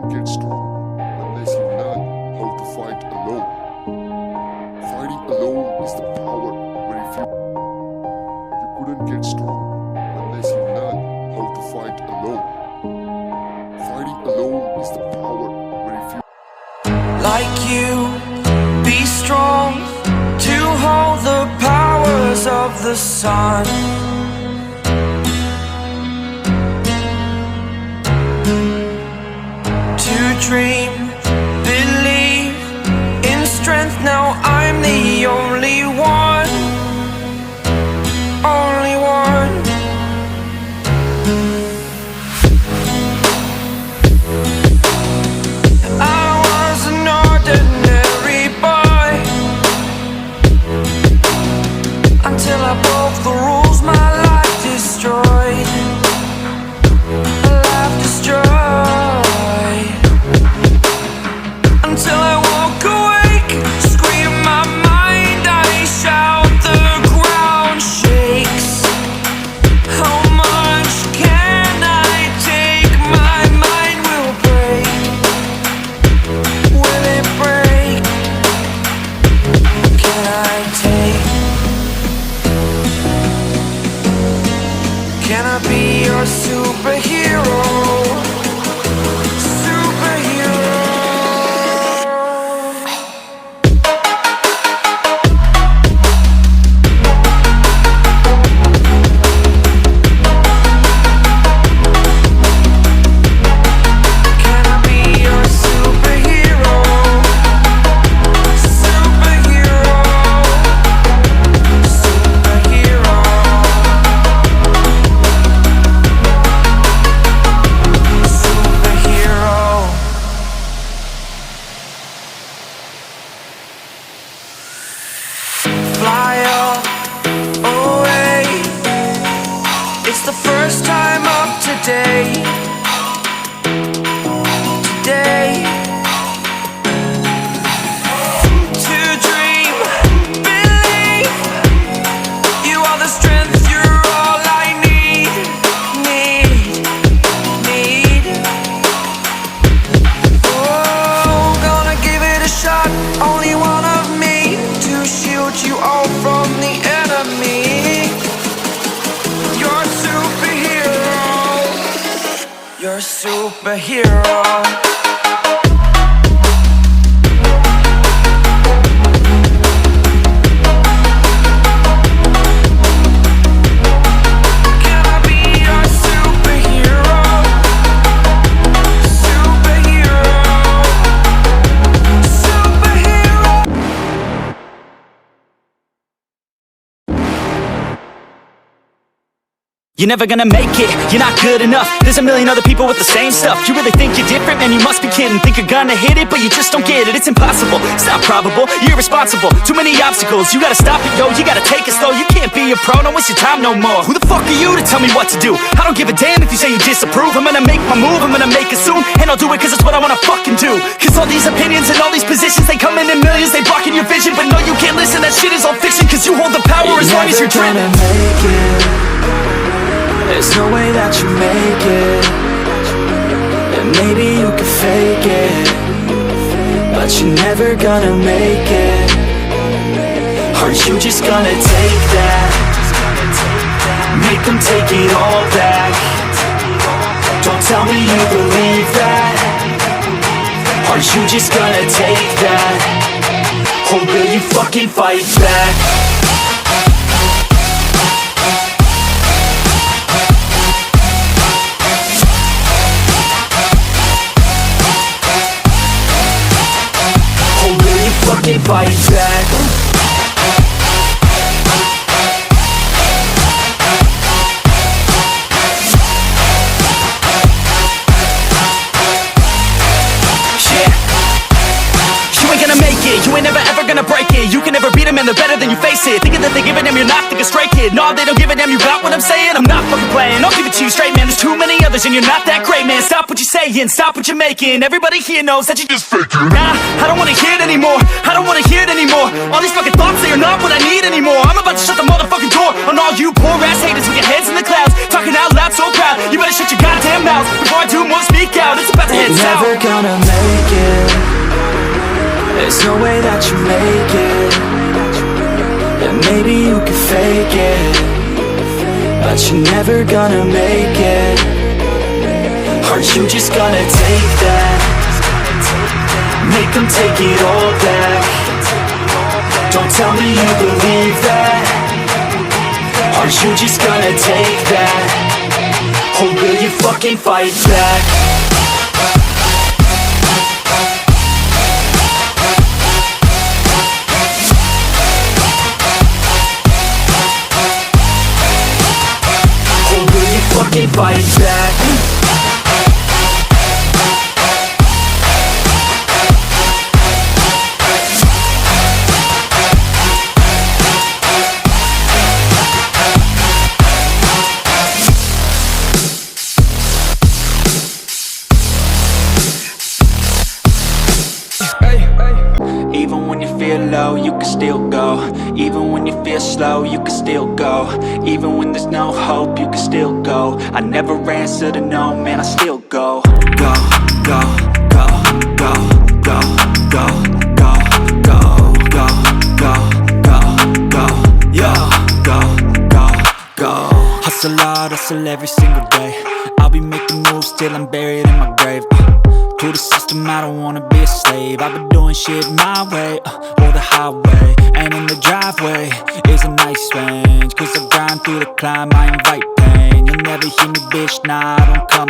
couldn't get strong unless you learn how to fight alone. Fighting alone is the power where if you couldn't get strong unless you learn how to fight alone. Fighting alone is the power where if you like you, be strong to hold the powers of the sun. To dream, believe in strength. Now I'm the only one, only one. I was an ordinary boy until I broke the rules. My life destroyed, a life destroyed. Until I walk awake, scream my mind, I shout, the ground shakes. How much can I take? My mind will break. Will it break? Can I take? Can I be your superhero? Fly up, away. It's the first time of today. Today. To dream, believe. You are the strength, you're all I need. Oh, gonna give it a shot. Only one of me to shield you all from the enemy. You're a superhero. You're a superhero. Can I be your superhero? Superhero. You're never gonna make it, you're not good enough. There's a million other people with the same stuff. You really think you're different? Man, you must be kidding. Think you're gonna hit it, but you just don't get it. It's impossible, it's not probable, you're irresponsible. Too many obstacles, you gotta stop it, yo. You gotta take it slow, you can't be a pro. Don't waste your time no more. Who the fuck are you to tell me what to do? I don't give a damn if you say you disapprove. I'm gonna make my move, I'm gonna make it soon. And I'll do it cause it's what I wanna fucking do. Cause all these opinions and all these positions, they come in millions, they blocking your vision. But no, you can't listen, that shit is all fiction. Cause you hold the power as long as you're dreaming. Make it. There's no way that you make it. And maybe you can fake it, but you're never gonna make it. Aren't you just gonna take that? Make them take it all back. Don't tell me you believe that. Aren't you just gonna take that? Or will you fucking fight back? Fucking fight back. You ain't gonna make it, you ain't never ever gonna break it. You can never beat them and they're better than you face it. Thinking that they give a damn, you're not thinking straight, kid. No, they don't give a damn, you got what I'm saying? I'm not fucking playing, I'll give it to you straight, man. There's too many others and you're not that great, man. Stop what you're saying, stop what you're making. Everybody here knows that you just faking. Nah, I don't wanna hear it anymore, I don't wanna hear it anymore. All these fucking thoughts, they are not what I need anymore. I'm about to shut the motherfucking door on all you poor ass haters with your heads in the clouds, talking out loud so proud. You better shut your goddamn mouth before I do more, speak out. out, it's about to head You're south. never gonna make it. There's no way that you make it. Yeah, maybe you can fake it, but you're never gonna make it. Are you just gonna take that? Make them take it all back. Don't tell me you believe that. Are you just gonna take that? Or will you fucking fight back? Or will you fucking fight back? Even when you feel low, you can still go. Even when you feel slow, you can still go. Even when there's no hope, you can still go. I never answer to no, man, I still go. Go, go, go, go, go, go, go, go, go, go, go, go, yo, go, go, go. Hustle hard, hustle every single day. I'll be making moves till I'm buried in my grave. To the system, I don't wanna be a slave. I've been doing shit my way, or the highway. And in the driveway is a nice range, cause I grind through the climb, I invite pain. You'll never hear me, bitch, nah, I don't come